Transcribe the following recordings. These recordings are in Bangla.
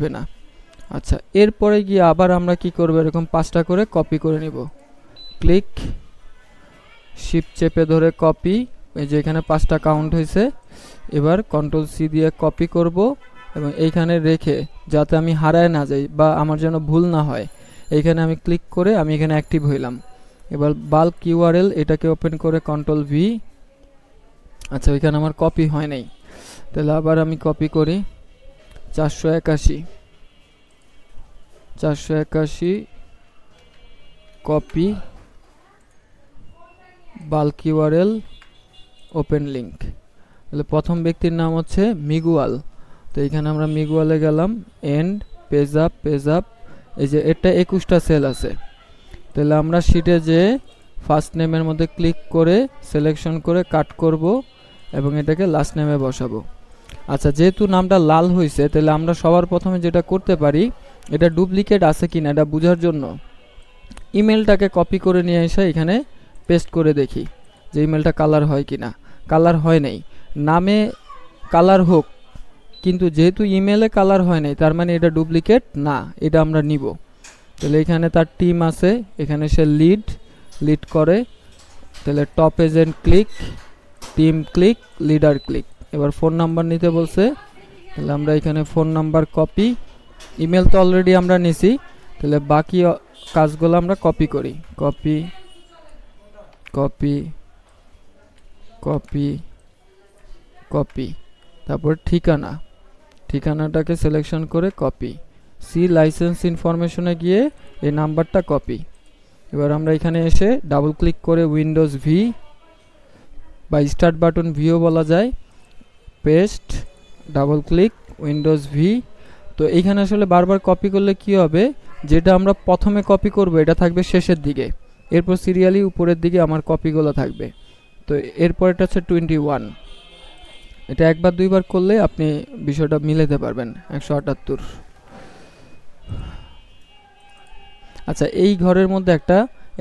আসবে না। আচ্ছা, এরপরে গিয়ে আবার আমরা কি করব, এরকম 5টা করে কপি করে নিব। ক্লিক, শিফট চেপে ধরে কপি, এই যে এখানে 5টা কাউন্ট হয়েছে। এবার কন্ট্রোল সি দিয়ে কপি করব এবং এইখানে রেখে, যাতে আমি হারায় না যাই বা আমার যেন ভুল না হয়, এইখানে আমি ক্লিক করে আমি এখানে অ্যাক্টিভ হইলাম। এবার বাল্ক ইউআরএল এটাকে ওপেন করে কন্ট্রোল ভি। আচ্ছা, ওইখানে আমার কপি হয় নাই, তাহলে আবার আমি কপি করি। 481 copy, bulk URL, open link. তাহলে প্রথম ব্যক্তির নাম হচ্ছে মিগুয়াল। তো এইখানে আমরা মিগুয়ালে গেলাম, এন্ড পেজ আপ। এই যে এটা 21টা সেল আছে, তাহলে আমরা শিটে যে ফার্স্ট নেমের মধ্যে ক্লিক করে সিলেকশন করে কাট করব এবং এটাকে লাস্ট নেমে বসাবো। আচ্ছা, যেহেতু নামটা লাল হয়েছে, তাহলে আমরা সবার প্রথমে যেটা করতে পারি, এটা ডুপ্লিকেট আছে কিনা এটা বোঝার জন্য ইমেলটাকে কপি করে নিয়ে এসে এখানে পেস্ট করে দেখি যে ইমেলটা কালার হয় কিনা। কালার হয় নাই, নামে কালার হোক, কিন্তু যেহেতু ইমেলে কালার হয় নাই, তার মানে এটা ডুপ্লিকেট না, এটা আমরা নিব। তাহলে এখানে তার টিম আছে, এখানে সে লিড করে, তাহলে top agent click, team click, leader click. এবার ফোন নাম্বার নিতে বলছে, তাহলে আমরা এখানে ফোন নাম্বার কপি। ইমেল তো অলরেডি আমরা নিছি, তাহলে বাকি কাজগুলো আমরা কপি করি। কপি কপি কপি কপি, তারপর ঠিকানাটাকে সিলেকশন করে কপি। সি লাইসেন্স ইনফরমেশনে গিয়ে এই নাম্বারটা কপি। এবার আমরা এখানে এসে ডাবল ক্লিক করে উইন্ডোজ ভি বা স্টার্ট বাটন ভিও বলা যায়, paste, double click, Windows V. তো এইখানে আসলে বারবার কপি করলে কি হবে, যেটা আমরা প্রথমে কপি করব এটা থাকবে শেষের দিকে, এরপর সিরিয়ালি উপরের দিকে আমার কপিগুলো থাকবে। তো এরপর এটা হচ্ছে 21। এটা একবার দুইবার করলে আপনি বিষয়টা মিলাতে পারবেন। 178। আচ্ছা, এই ঘরের মধ্যে একটা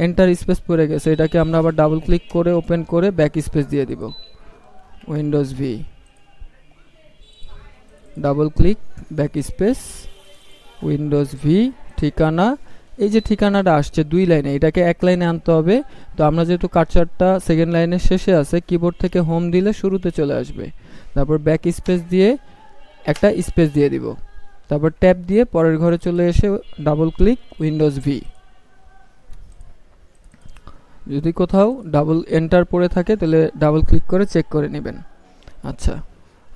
এন্টার স্পেস পড়ে গেছে, এটাকে আমরা আবার ডাবল ক্লিক করে ওপেন করে ব্যাক স্পেস দিয়ে দিব। Windows V, double click, back space, Windows V, ঠিকানা। এই যে ঠিকানাটা আসছে 2 লাইনে, এটাকে 1 লাইনে আনতে হবে। তো আমরা যেহেতু কার্সারটা সেকেন্ড লাইনের শেষে আছে, কিবোর্ড থেকে হোম দিলে শুরুতে চলে আসবে। তারপর ব্যাক স্পেস দিয়ে একটা স্পেস দিয়ে দিব, তারপর ট্যাব দিয়ে পরের ঘরে চলে এসে ডাবল ক্লিক, উইন্ডোজ ভি। যদি কোথাও ডাবল এন্টার পড়ে থাকে তাহলে ডাবল ক্লিক করে চেক করে নেবেন। আচ্ছা,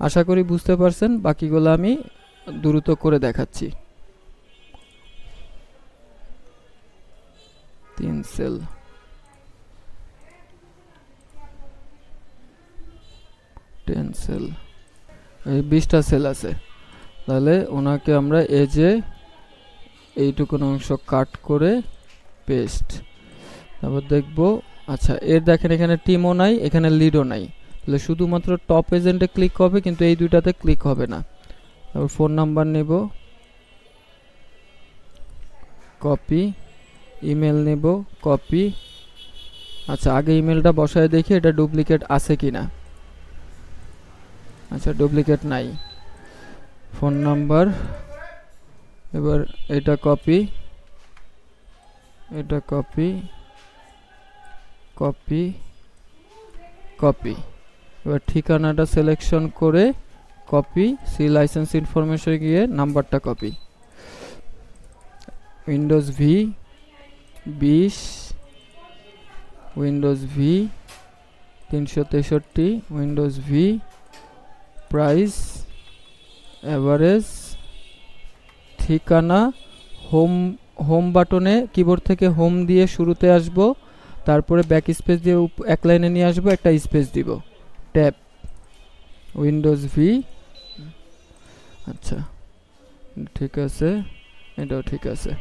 আশা করি বুঝতে পারছেন, বাকিগুলো আমি দ্রুত করে দেখাচ্ছি। 3 সেল, 10 সেল, এই 20টা সেল আছে। তাহলে ওনাকে আমরা এজে এইটুকুন অংশ কাট করে পেস্ট, তারপর দেখব। আচ্ছা, এর দেখেন এখানে টিমও নাই, এখানে লিডও নাই, তাহলে শুধুমাত্র টপ এজেন্টে ক্লিক হবে, কিন্তু এই দুইটাতে ক্লিক হবে না। তারপর ফোন নাম্বার নেব, কপি, ইমেল নেব, কপি। আচ্ছা, আগে ইমেলটা বসায় দেখি এটা ডুপ্লিকেট আছে কিনা। আচ্ছা, ডুপ্লিকেট নাই। ফোন নাম্বার, এবার এটা কপি, এটা কপি, কপি, কপি। এবার ঠিকানাটা সিলেকশন করে কপি, সি লাইসেন্স ইনফরমেশন গিয়ে নাম্বারটা copy. Windows V 20, Windows V 363, Windows V, price, average, ঠিকানা, হোম বাটনে কিবোর্ড থেকে হোম দিয়ে শুরুতে আসব, তারপরে ব্যাক স্পেস দিয়ে 1 লাইনে নিয়ে আসবো, একটা স্পেস দিব, ট্যাব, উইন্ডোজ ভি। আচ্ছা, ঠিক আছে, এটাও ঠিক আছে।